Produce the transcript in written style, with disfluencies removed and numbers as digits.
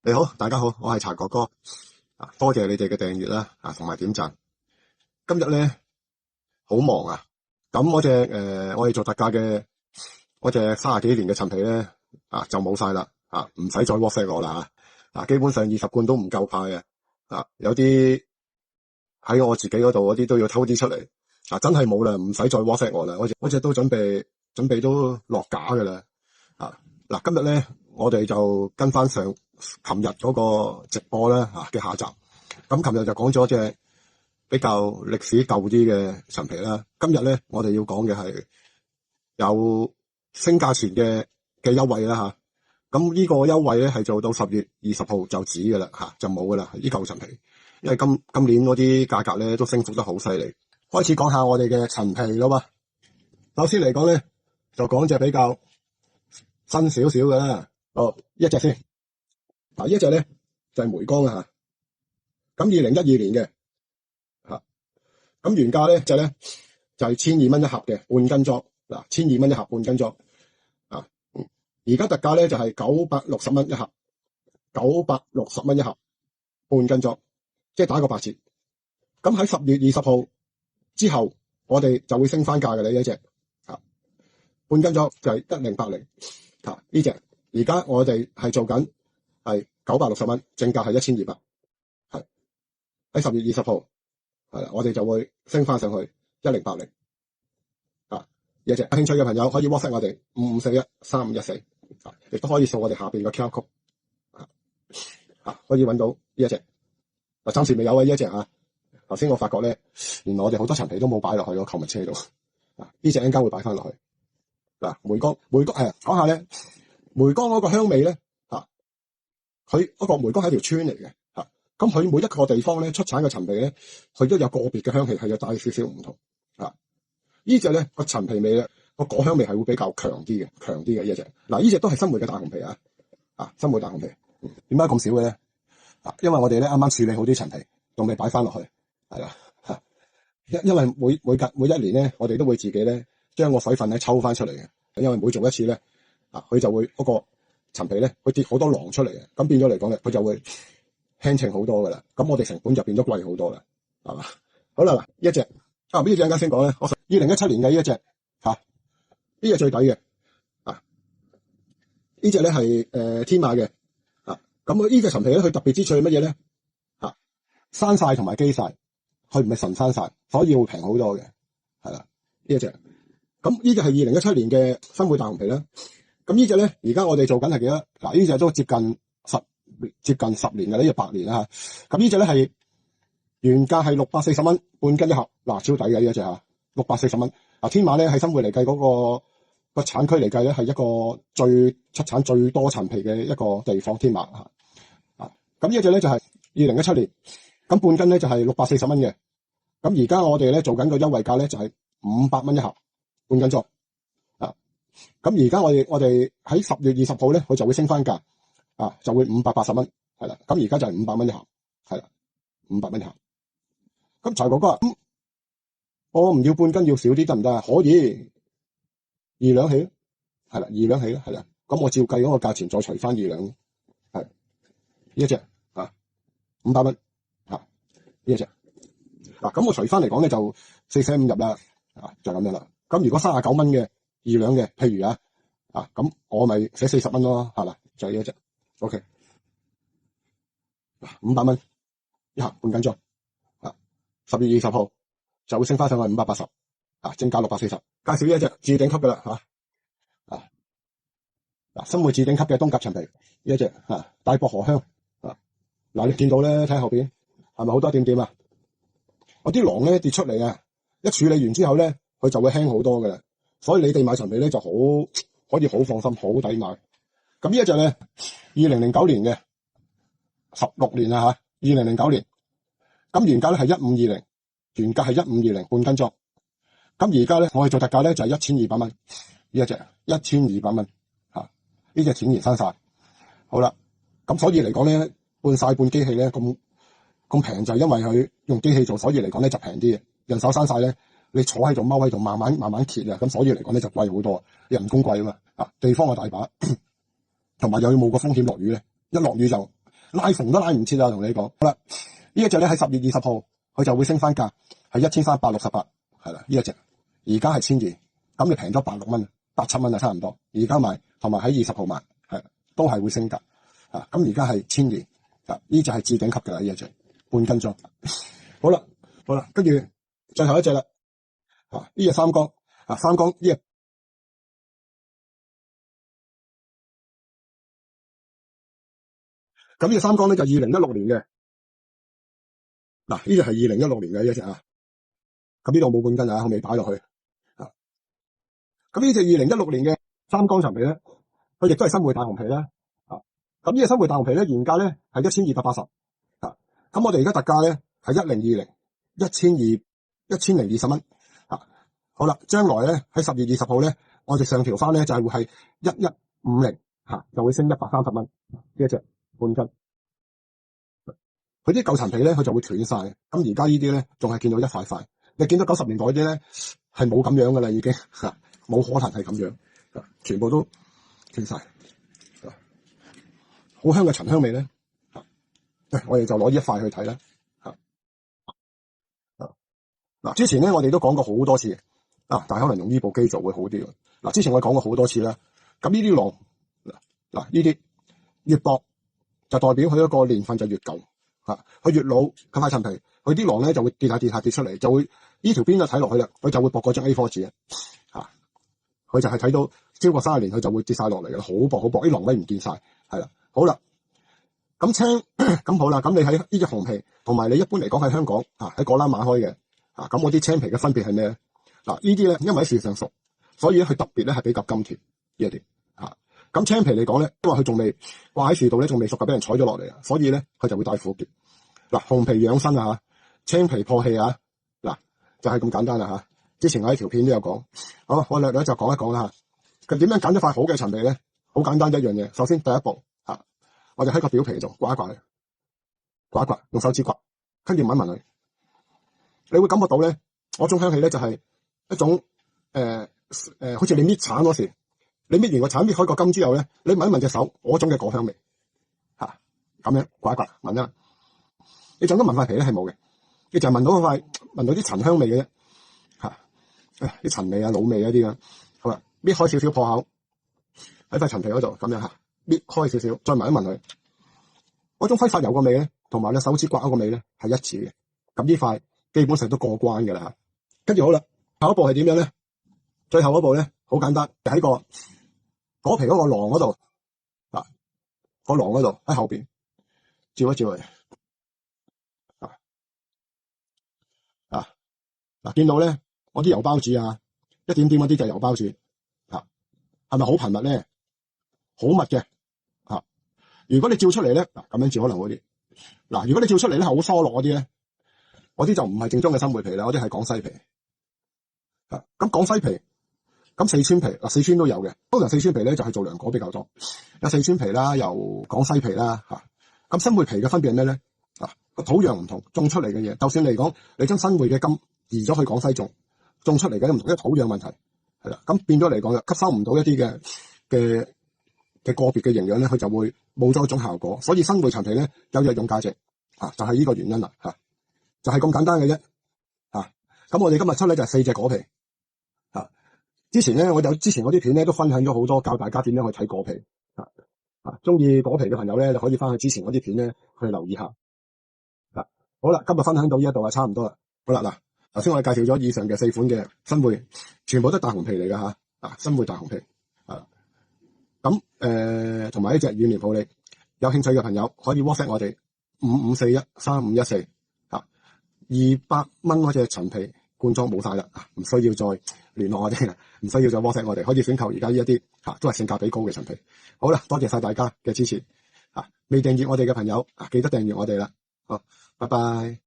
你好，大家好，我係查哥哥多謝你哋嘅訂閱啦同埋點讚。今日咧好忙啊，咁我哋做特價嘅我隻30幾年嘅陳皮咧就冇晒啦唔使再 WhatsApp 我啦基本上20罐都唔夠派嘅有啲喺我自己嗰度嗰啲都要偷啲出嚟真係冇啦，唔使再 WhatsApp 我啦，我隻都準備都落架噶啦今日咧我哋就跟翻琴日嗰個直播咧嘅下集。咁琴日就講咗隻比較歷史舊啲嘅陳皮啦。今日咧我哋要講嘅係有升價前嘅優惠啦咁呢個優惠咧係做到10月20號就止噶啦就冇噶啦呢舊陳皮，因為今年嗰啲價格咧都升幅得好犀利。開始講下我哋嘅陳皮咯嘛。首先嚟講咧就講隻比較新少少嘅啦。一隻先。呢一隻咧就係梅江咁2012年嘅咁原價咧就係1200蚊一盒嘅半斤裝1200蚊一盒半斤裝而家特價咧就係960蚊一盒960蚊一盒半斤裝，即係打個8折。咁喺10月20號之後我哋就會升翻價嘅呢一隻半斤裝就係1080呢隻。而家我哋係做緊係960蚊，正價係1200，喺10月20號我哋就會升翻上去1080有隻有興趣嘅朋友可以 WhatsApp 我哋55413514亦都可以掃我哋下邊個 QR code 可以揾到呢一隻暫時未有呢一隻頭先我發覺咧，原來我哋好多陳皮都冇擺落去個購物車度呢隻陣間會擺翻落去梅江講下咧梅江嗰個香味咧佢嗰個梅江係一條村嚟嘅咁佢每一個地方咧出產嘅陳皮咧，佢都有個別嘅香氣係有帶少少唔同呢隻咧個陳皮味咧個果香味係會比較強啲嘅呢隻。呢隻都係新梅嘅大紅皮新梅大紅皮。點解咁少嘅咧因為我哋咧啱啱處理好啲陳皮仲未擺翻落去因為每一年咧我哋都會自己咧將個水分咧抽翻出嚟嘅，因為每做一次咧佢就會嗰個陳皮咧佢跌好多囊出嚟嘅，咁變咗嚟講咧佢就會輕稱好多噶啦，咁我哋成本就變咗貴好多啦，係嘛？好啦，呢一隻呢隻陣間先講咧，我2017年嘅呢一隻呢隻最抵嘅呢隻咧係天馬嘅咁呢隻陳皮咧佢特別之處係乜嘢咧生晒同埋基晒，佢唔係純生晒，所以會平好多嘅，係啦呢一隻。咁呢隻係2017年嘅新梅大紅皮啦。咁呢隻咧而家我哋做緊係幾多？呢隻都接近10年嘅呢隻8年啦咁呢隻咧係原價係640蚊半斤一盒超抵嘅呢一隻640蚊天馬咧喺新梅嚟計嗰個產區嚟計咧係一個最出產最多陳皮嘅一個地方，天馬咁呢一隻咧就係2017年咁半斤咧就係640蚊嘅。咁而家我哋咧做緊個優惠價咧就係500蚊一盒半斤裝咁而家我哋喺10月20號咧佢就會升翻價就會580蚊係啦。咁而家就係500蚊一盒係啦，500蚊一盒。咁財哥哥我唔要半斤，要少啲得唔得可以2兩起係啦，2兩起啦係啦。咁我照計嗰個價錢再除翻2兩係呢一隻500蚊呢一隻咁我除翻嚟講咧就4.5入啦就咁樣啦。咁如果39蚊嘅2兩嘅，譬如咁我咪寫40蚊咯，係啦，就係呢一隻 OK 500蚊一盒半斤裝10月20號就會升翻上去580正價640。介紹呢一隻至頂級嘅啦新梅至頂級嘅冬甲陳皮呢一隻大薄荷香你見到咧睇後邊係咪好多點點我啲囊咧跌出嚟一處理完之後咧佢就會輕好多嘅啦，所以你哋買陳皮咧就可以好放心，好抵買。咁呢一隻咧2009年嘅16年2009年咁原價咧係1520，原價係1520半斤裝。咁而家咧我哋做特價咧就係1200蚊呢一隻1200蚊呢隻錢然生晒。好啦，咁所以嚟講咧半晒半機器咧咁平就係因為佢用機器做，所以嚟講咧就平啲嘅。人手生晒咧你坐喺度踎喺度慢慢揭咁所以嚟講咧就貴好多，人工貴啊嘛地方又大把同埋又要冇個風險落雨咧，一落雨就拉縫都拉唔切啊！同你講，好啦，呢一隻咧喺10月20號佢就會升翻價，係1368，係啦，呢一隻而家係1200，咁你平咗86蚊、87蚊啊，差唔多。而家買同埋喺20號買，係都係會升價啊！咁而家係1200啊，呢隻係置頂級嘅啦，呢一隻半斤裝。好啦，跟住最後一隻啦，啊，呢隻三江啊，三江呢隻。咁呢隻三江咧就2016年嘅，嗱呢隻係2016年嘅呢隻啊，咁呢度冇半斤啊，我未擺落去啊。咁呢隻2016年嘅三江陳皮咧，佢亦都係新會大紅皮啦，啊，咁呢隻新會大紅皮咧原價咧係1280，啊，咁我哋而家特價咧係1020，1020蚊，啊，好啦，將來咧喺10月20號咧，我哋上調翻咧就係會係1150，就會升130蚊呢一隻半斤。佢啲舊陳皮咧，佢就會斷晒。咁而家呢啲咧，仲係見到一塊塊。你見到90年代啲咧，係冇咁樣噶啦，已經冇可能係咁樣，全部都斷晒。好香嘅陳香味咧，我哋就攞呢一塊去睇啦。嗱，之前咧我哋都講過好多次啊，但係可能用呢部機做會好啲。嗱，之前我講過好多次啦。咁呢啲囊，嗱呢啲越薄就代表佢一個年份就越舊。佢越老，佢塊陳皮，佢啲囊咧就會跌下跌出嚟，就會呢條邊就睇落去啦，佢就會薄過張 A4 紙啊！佢就係睇到超過30年，佢就會跌晒落嚟嘅，好薄，啲囊位唔見晒，係啦。好啦，咁咁好啦，咁你喺呢隻紅皮，同埋你一般嚟講喺香港喺果欄買開嘅咁我啲青皮嘅分別係咩咧？嗱，呢啲咧因為喺樹上熟，所以咧佢特別咧係比較甘甜呢一啲咁青皮嚟講咧，因為佢仲未掛喺樹度咧，仲未熟，就俾人採咗落嚟啊，所以咧佢就會帶苦澀。嗱，紅皮養生啊，青皮破氣啊，嗱就係咁簡單啦吓。之前我喺條片都有講，好，我略略就講一講啦吓。佢點樣揀一塊好嘅陳皮咧？好簡單一樣嘢。首先第一步我哋喺個表皮度刮一刮佢，刮一刮，用手指刮，跟住聞一聞佢，你會感覺到咧，嗰種香氣咧就係一種好似你搣橙嗰時。你搣完個橙，搣開個根之後咧，你聞一聞隻手嗰種嘅果香味，咁樣刮一刮，聞啦。你就咁聞塊皮咧係冇嘅，你就係聞到啲陳香味嘅啫，啲陳味啊、滷味啊啲咁。好啦，搣開少少破口，喺塊陳皮嗰度咁樣搣開少少，再聞一聞佢，嗰種揮發油個味咧，同埋你手指刮嗰個味咧係一致嘅。咁呢塊基本上都過關嘅啦吓。跟住好啦，下一步係點樣咧？最後嗰步咧好簡單，喺個果皮嗰個囊嗰度，個囊嗰度喺後邊照一照佢，見到咧，我啲油包子一點點嗰啲就係油包子，係咪好頻密咧？好密嘅，如果你照出嚟咧，咁樣照可能好啲。如果你照出嚟咧好疏落嗰啲咧，嗰啲就唔係正宗嘅新會皮啦，嗰啲係廣西皮。咁廣西皮。咁四川皮四川都有嘅，通常四川皮咧就係做涼果比較多，有四川皮啦，有廣西皮啦咁新會皮嘅分別係咩咧？個土壤唔同，種出嚟嘅嘢，就算嚟講你將新會嘅金移咗去廣西種出嚟嘅唔同，因為土壤問題係啦，咁變咗嚟講吸收唔到一啲嘅個別嘅營養咧，佢就會冇咗一種效果，所以新會陳皮咧有藥用價值就係呢個原因啦就係咁簡單嘅啫咁我哋今日出咧就係4隻果皮之前咧，我有之前嗰啲片咧都分享咗好多，教大家點樣去睇果皮中意果皮嘅朋友咧，就可以翻去之前嗰啲片咧去留意下好啦，今日分享到呢一度差唔多啦。好啦，頭先我哋介紹咗以上嘅4款嘅新會，全部都大紅皮嚟噶新會大紅皮咁同埋呢隻軟年普洱，有興趣嘅朋友可以 WhatsApp 我哋55413514200蚊嗰隻陳皮罐裝冇晒啦，唔需要再聯絡我哋啦，唔需要再 WhatsApp 我哋，可以選購而家呢一啲都係性價比高嘅陳皮。好啦，多謝晒大家嘅支持未訂閱我哋嘅朋友記得訂閱我哋啦。好，拜拜。